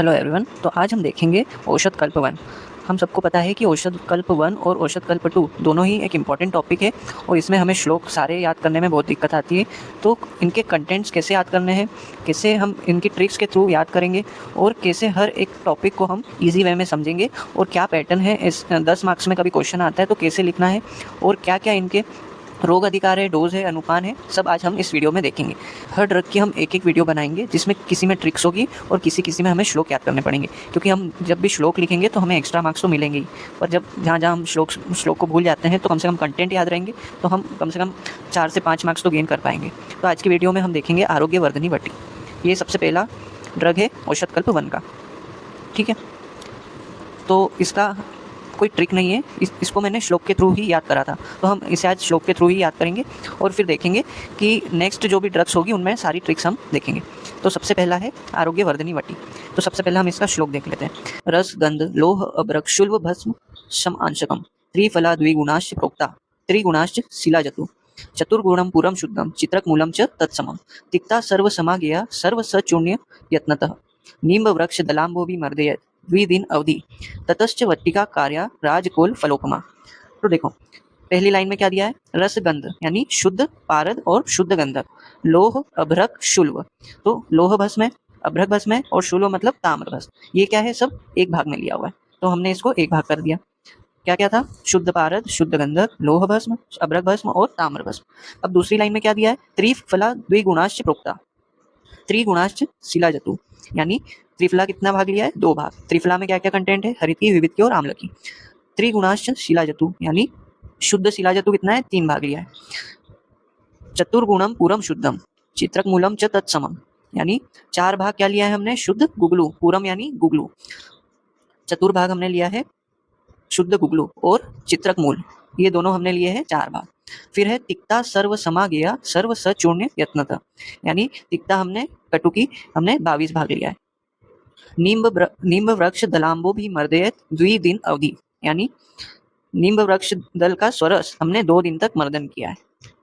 Hello everyone. तो आज हम देखेंगे औषध कल्प वन। हम सबको पता है कि औषध कल्प वन और औषध कल्प टू दोनों ही एक इम्पॉर्टेंट टॉपिक है और इसमें हमें श्लोक सारे याद करने में बहुत दिक्कत आती है। तो इनके कंटेंट्स कैसे याद करने हैं, कैसे हम इनकी ट्रिक्स के थ्रू याद करेंगे और कैसे हर एक टॉपिक को हम इजी वे में समझेंगे और क्या पैटर्न है, इस 10 मार्क्स में कभी क्वेश्चन आता है तो कैसे लिखना है और क्या क्या इनके रोग अधिकार है, डोज है, अनुपान है, सब आज हम इस वीडियो में देखेंगे। हर ड्रग की हम एक एक वीडियो बनाएंगे जिसमें किसी में ट्रिक्स होगी और किसी में हमें श्लोक याद करने पड़ेंगे, क्योंकि हम जब भी श्लोक लिखेंगे तो हमें एक्स्ट्रा मार्क्स तो मिलेंगे ही, पर जब जहाँ हम श्लोक को भूल जाते हैं तो कम से कम कंटेंट याद रहेंगे तो हम कम से कम 4 से 5 मार्क्स तो गेन कर पाएंगे। तो आज की वीडियो में हम देखेंगे आरोग्य वर्धनी वटी। ये सबसे पहला ड्रग है औषध कल्प वन का, ठीक है। तो इसका कोई ट्रिक नहीं है, इसको मैंने श्लोक के थ्रू ही याद करा था, तो हम इसे आज श्लोक के थ्रू ही याद करेंगे और फिर देखेंगे कि नेक्स्ट जो भी ड्रग्स होगी उनमें सारी ट्रिक्स हम देखेंगे। तो सबसे पहला है आरोग्य वर्धनी वटी। तो सबसे पहला हम इसका श्लोक देख लेते हैं। रस गंध लोह अभ्रक शुल्भ भस्म शम अंशकम त्रिफला द्विगुणाश्च प्रोक्ता त्रिगुणाश्च शिलाजतु चतुर्गुणम पूरम शुद्धम चित्रक मूलम च तत्समम तिक्ता सर्व समागया सर्व सचूर्ण्य यत्नतः नींब वृक्ष दलाम्बोभि मर्दयत् द्विदिन अवधि ततश्च वट्टिका कार्या राजकोल फलोपमा। तो देखो पहली लाइन में क्या दिया है, रस गंध यानी शुद्ध पारद और शुद्ध गंधक, लोह अभ्रक शुल्व, तो लोह भस्म है, अभ्रक भस्म है और शुल्व मतलब ताम्र भस्म। ये क्या है, सब एक भाग में लिया हुआ है, तो हमने इसको एक भाग कर दिया। क्या क्या था, शुद्ध पारद, शुद्ध गंधक, लोह भस्म, अभ्रक भस्म और ताम्र भस्म। अब दूसरी लाइन में क्या दिया है, त्रिफला द्विगुणाश्च प्रोक्ता त्रिगुणाश्च शिलाजतु, यानी त्रिफला कितना भाग लिया है, 2 भाग। त्रिफला में क्या क्या कंटेंट है, हरित की, विविध की और आम्ल की। त्रिगुणाश्च शिलाजतु यानी शुद्ध शिलाजतु कितना है, 3 भाग लिया है। चतुर्गुणम पूरम शुद्धम चित्रक मूलम च तत्समम, यानी 4 भाग क्या लिया है हमने, शुद्ध गुगलू, पूरम यानी गुगलू, चतुर्भाग हमने लिया है शुद्ध गुगलू और चित्रक मूल, ये दोनों हमने लिए हैं 4 भाग। फिर है तिक्ता सर्व समागया सर्व सचूर्ण्य यत्नतः, यानी तिक्ता हमने कटुकी हमने 22 भाग लिया है। नींब वृक्ष दलाम्बो भी मर्दयत द्विदिन अवधि, यानी नींब वृक्ष दल का स्वरस हमने 2 दिन तक मर्दन किया है।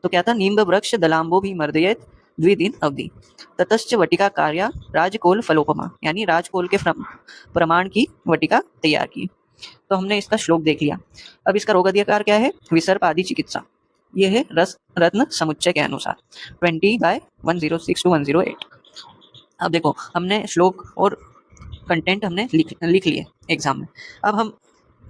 तो क्या था, नींब वृक्ष दलाम्बो भी मर्दयत द्विदिन अवधि ततश्च वटिका कार्या राजकोल फलोपमा, यानी राजकोल के प्रमाण की वटिका तैयार की। तो हमने इसका श्लोक देख लिया। अब इसका रोग अधिकार क्या है, विसर्प आदि चिकित्सा। ये है रस रत्न समुच्चय के अनुसार 20/106 to 108। अब देखो हमने श्लोक और कंटेंट हमने लिख लिए एग्जाम में। अब हम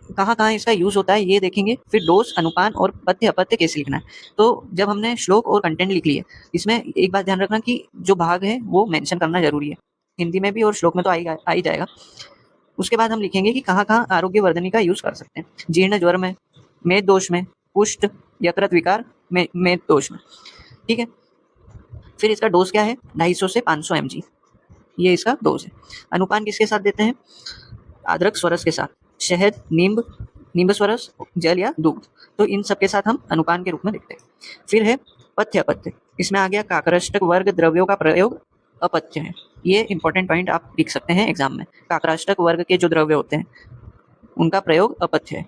कहाँ कहाँ इसका यूज़ होता है ये देखेंगे, फिर डोज, अनुपान और पथ्य अपथ्य कैसे लिखना है। तो जब हमने श्लोक और कंटेंट लिख लिए, इसमें एक बात ध्यान रखना कि जो भाग है वो मेंशन करना जरूरी है, हिंदी में भी और श्लोक में तो आ ही जाएगा। उसके बाद हम लिखेंगे कि कहाँ कहाँ आरोग्य वर्धनी का यूज़ कर सकते हैं। जीर्ण ज्वर में, मेद दोष में, कुष्ठ यकृत विकार में, मेद दोष में, ठीक है। फिर इसका डोज क्या है, 250 से 500 mg, ये इसका डोज है। अनुपान किसके साथ देते हैं, अदरक स्वरस के साथ, शहद, नींब स्वरस, जल या दूध, तो इन सब के साथ हम अनुपान के रूप में देखते हैं। फिर है पथ्य अपथ्य, इसमें आ गया काकराष्टक वर्ग द्रव्यों का प्रयोग अपथ्य है। ये इंपॉर्टेंट पॉइंट आप लिख सकते हैं एग्जाम में, काकराष्टक वर्ग के जो द्रव्य होते हैं उनका प्रयोग अपथ्य है।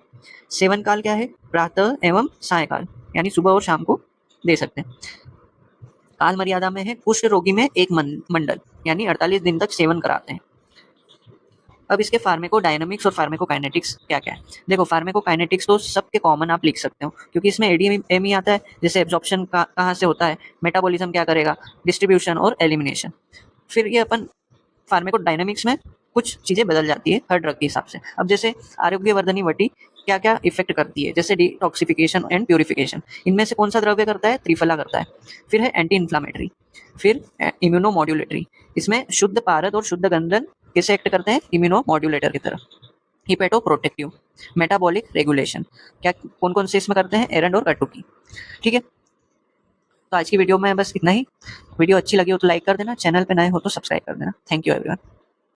सेवन काल क्या है, प्रातः एवं सायकाल, यानी सुबह और शाम को दे सकते हैं। काल मर्यादा में है, कुष्ठ रोगी में 1 मंडल, यानी 48 दिन तक सेवन कराते हैं। अब इसके फार्मेकोडायनामिक्स और फार्मेकोकाइनेटिक्स क्या क्या है। देखो फार्मेकोकाइनेटिक्स तो सबके कॉमन आप लिख सकते हो, क्योंकि इसमें एडीएम ही आता है, जैसे एब्जॉर्प्शन कहाँ से होता है, मेटाबॉलिज्म क्या करेगा, डिस्ट्रीब्यूशन और एलिमिनेशन। फिर ये अपन फार्मेकोडायनामिक्स में कुछ चीज़ें बदल जाती है हर ड्रग के हिसाब से। अब जैसे आरोग्य वर्धनी वटी क्या क्या इफेक्ट करती है, जैसे डिटॉक्सिफिकेशन एंड प्यूरिफिकेशन, इनमें से कौन सा द्रव्य करता है, त्रिफला करता है। फिर है एंटी इन्फ्लामेटरी, फिर इम्यूनोमॉड्यूलेटरी, इसमें शुद्ध पारद और शुद्ध गंधक कैसे एक्ट करते हैं, इम्यूनोमॉड्यूलेटर की तरह। हिपेटो प्रोटेक्टिव, मेटाबॉलिक रेगुलेशन, क्या कौन कौन से इसमें करते हैं, एरंड और कटुकी, ठीक है। तो आज की वीडियो में बस इतना ही। वीडियो अच्छी लगी हो तो लाइक कर देना, चैनल पे नए हो तो सब्सक्राइब कर देना। Thank you everyone.